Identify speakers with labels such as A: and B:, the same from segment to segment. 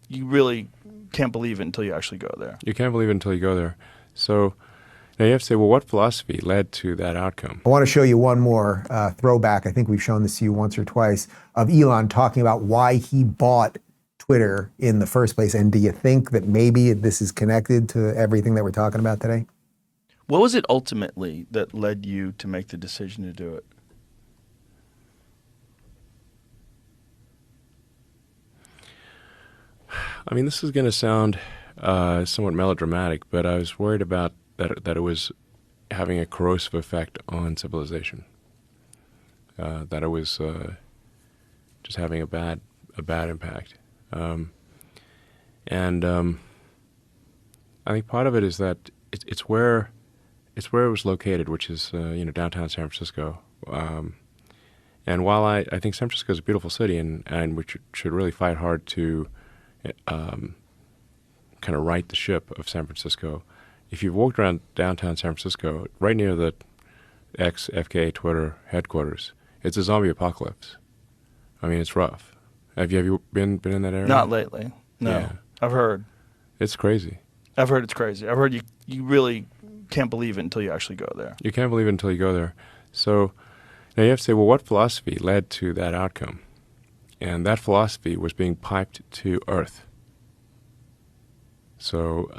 A: you really can't believe it until you actually go there.
B: You can't believe it until you go there. So now you have to say, well, what philosophy led to that outcome?
C: I want to show you one more throwback. I think we've shown this to you once or twice, of Elon talking about why he bought Twitter in the first place. And do you think that maybe this is connected to everything that we're talking about today?
A: What was it ultimately that led you to make the decision to do it?
B: I mean, this is going to sound somewhat melodramatic, but I was worried about that it was having a corrosive effect on civilization. That it was just having a bad impact. I think part of it is that it's where it was located, which is downtown San Francisco. And while I think San Francisco is a beautiful city, and we should really fight hard to kind of right the ship of San Francisco. If you've walked around downtown San Francisco, right near the FK Twitter headquarters, it's a zombie apocalypse. I mean, it's rough. Have you been in that area?
A: Not lately. No.
B: Yeah.
A: I've heard.
B: It's crazy.
A: I've heard it's crazy. I've heard you really can't believe it until you actually go there.
B: You can't believe it until you go there. So now you have to say, well, what philosophy led to that outcome? And that philosophy was being piped to Earth. So,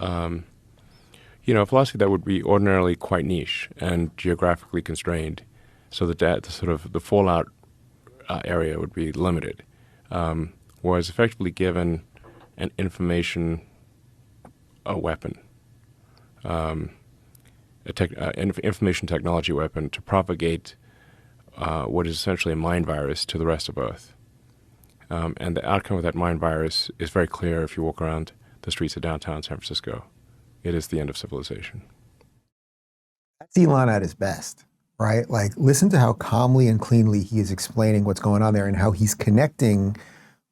B: a philosophy that would be ordinarily quite niche and geographically constrained, so that the fallout area would be limited, was effectively given an information weapon, information technology weapon to propagate what is essentially a mind virus to the rest of Earth. And the outcome of that mind virus is very clear if you walk around the streets of downtown San Francisco. It is the end of civilization.
C: That's Elon at his best, right? Like, listen to how calmly and cleanly he is explaining what's going on there and how he's connecting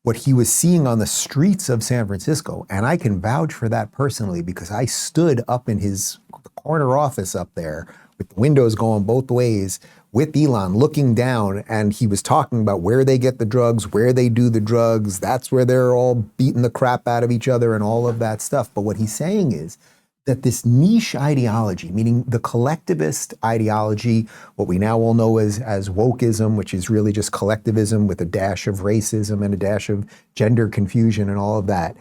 C: what he was seeing on the streets of San Francisco. And I can vouch for that personally because I stood up in his corner office up there with the windows going both ways with Elon looking down, and he was talking about where they get the drugs, where they do the drugs. That's where they're all beating the crap out of each other and all of that stuff. But what he's saying is that this niche ideology, meaning the collectivist ideology, what we now all know as wokeism, which is really just collectivism with a dash of racism and a dash of gender confusion and all of that,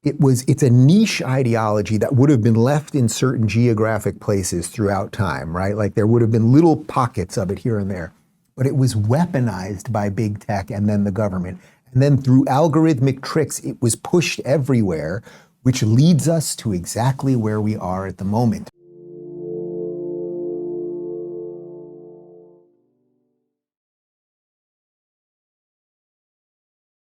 C: it's a niche ideology that would have been left in certain geographic places throughout time, right? Like there would have been little pockets of it here and there, but it was weaponized by big tech and then the government. And then through algorithmic tricks, it was pushed everywhere, which leads us to exactly where we are at the moment.